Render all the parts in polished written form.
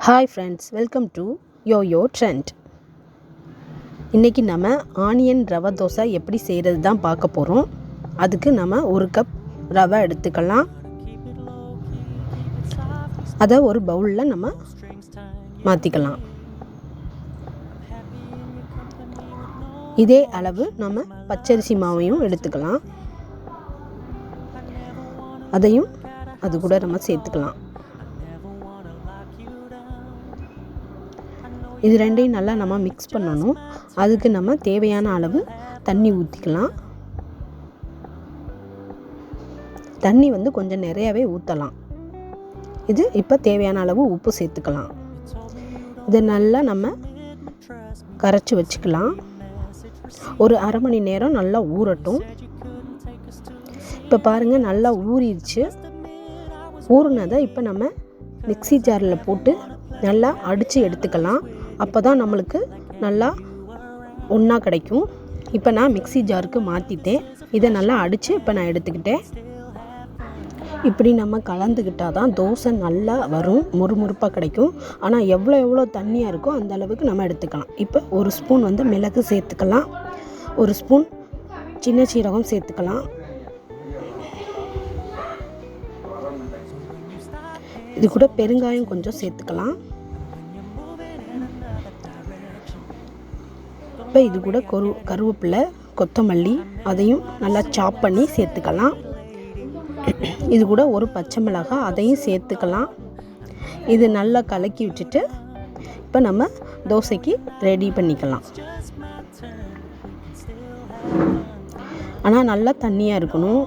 Hi friends, welcome to YoYo trend. இன்றைக்கி நம்ம onion ரவை தோசை எப்படி செய்கிறது தான் பார்க்க போகிறோம். அதுக்கு நம்ம 1 கப் ரவை எடுத்துக்கலாம். அதை ஒரு பவுலில் நம்ம மாற்றிக்கலாம். இதே அளவு நம்ம பச்சரிசி மாவையும் எடுத்துக்கலாம். அதையும் அது கூட நம்ம சேர்த்துக்கலாம். இது ரெண்டையும் நல்லா நம்ம மிக்ஸ் பண்ணணும். அதுக்கு நம்ம தேவையான அளவு தண்ணி ஊற்றிக்கலாம். தண்ணி கொஞ்சம் நிறையாவே ஊற்றலாம். இது இப்போ தேவையான அளவு உப்பு சேர்த்துக்கலாம். இதை நல்லா நம்ம கரைச்சி வச்சுக்கலாம். ஒரு அரை மணி நேரம் நல்லா ஊறட்டும். இப்போ பாருங்கள், நல்லா ஊறிடுச்சு. ஊறினதை இப்போ நம்ம மிக்ஸி ஜாரில் போட்டு நல்லா அடித்து எடுத்துக்கலாம். அப்போ தான் நம்மளுக்கு நல்லா ஒன்றா கிடைக்கும். இப்போ நான் மிக்ஸி ஜாருக்கு மாற்றிட்டேன். இதை நல்லா அடித்து இப்போ நான் எடுத்துக்கிட்டேன். இப்படி நம்ம கலந்துக்கிட்டால் தான் தோசை நல்லா வரும், முறுமுறுப்பாக கிடைக்கும். ஆனால் எவ்வளோ தண்ணியாக இருக்கோ அந்த அளவுக்கு நம்ம எடுத்துக்கலாம். இப்போ 1 ஸ்பூன் மிளகு சேர்த்துக்கலாம். 1 ஸ்பூன் சின்ன சீரகம் சேர்த்துக்கலாம். இது கூட பெருங்காயம் கொஞ்சம் சேர்த்துக்கலாம். இப்போ இது கூட கருவேப்பிலை, கொத்தமல்லி அதையும் நல்லா சாப் பண்ணி சேர்த்துக்கலாம். இது கூட ஒரு பச்சை மிளகாய் அதையும் சேர்த்துக்கலாம். இது நல்லா கலக்கி விட்டுட்டு இப்போ நம்ம தோசைக்கு ரெடி பண்ணிக்கலாம். ஆனால் நல்லா தண்ணியாக இருக்கணும்.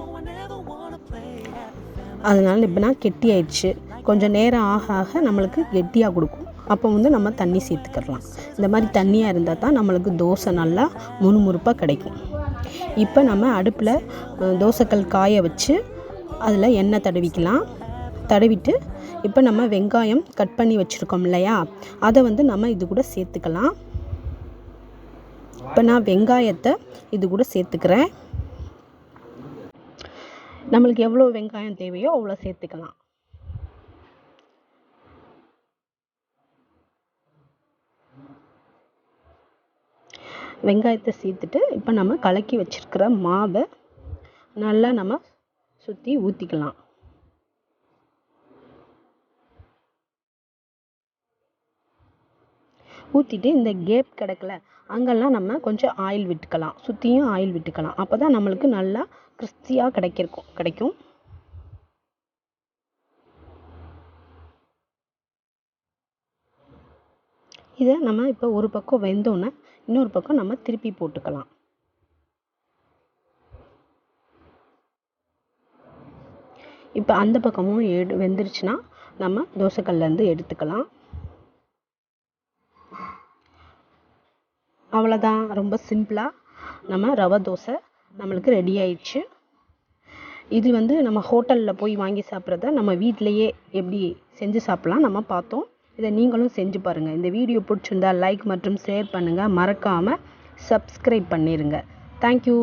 அதனால் இப்போ நான் கெட்டி ஆயிடுச்சு. கொஞ்சம் நேரம் ஆக ஆக நம்மளுக்கு கெட்டியாக கொடுக்கும். அப்போ நம்ம தண்ணி சேர்த்துக்கலாம். இந்த மாதிரி தண்ணியாக இருந்தால் தான் நம்மளுக்கு தோசை நல்லா முறுமுறுப்பாக கிடைக்கும். இப்போ நம்ம அடுப்பில் தோசைக்கல் காய வச்சு அதில் எண்ணெய் தடவிக்கலாம். தடவிட்டு இப்போ நம்ம வெங்காயம் கட் பண்ணி வச்சுருக்கோம் இல்லையா, அதை நம்ம இது கூட சேர்த்துக்கலாம். இப்போ நான் வெங்காயத்தை இது கூட சேர்த்துக்கிறேன். நம்மளுக்கு எவ்வளோ வெங்காயம் தேவையோ அவ்வளோ சேர்த்துக்கலாம். வெங்காயத்தை சேர்த்துட்டு இப்போ நம்ம கலக்கி வச்சுருக்கிற மாவை நல்லா நம்ம சுற்றி ஊற்றிக்கலாம். ஊற்றிட்டு இந்த கேப் கிடக்கல அங்கெல்லாம் நம்ம கொஞ்சம் ஆயில் விட்டுக்கலாம். சுற்றியும் ஆயில் விட்டுக்கலாம். அப்போ தான் நம்மளுக்கு நல்லா கிறிஸ்பியாக கிடைக்கும். இதை நம்ம இப்போ ஒரு பக்கம் வெந்தோன்னே இன்னொரு பக்கம் நம்ம திருப்பி போட்டுக்கலாம். இப்போ அந்த பக்கமும் வெந்துருச்சுன்னா நம்ம தோசைக்கல்லேருந்து எடுத்துக்கலாம். அவ்வளோதான், ரொம்ப சிம்பிளாக நம்ம ரவை தோசை நம்மளுக்கு ரெடி ஆயிடுச்சு. இது நம்ம ஹோட்டலில் போய் வாங்கி சாப்பிட்றத நம்ம வீட்டிலையே எப்படி செஞ்சு சாப்பிட்லாம் நம்ம பார்த்தோம். இதை நீங்களும் செஞ்சு பாருங்கள். இந்த வீடியோ பிடிச்சிருந்தா லைக் மற்றும் ஷேர் பண்ணுங்கள். மறக்காமல் சப்ஸ்கிரைப் பண்ணிடுங்க. தேங்க்யூ.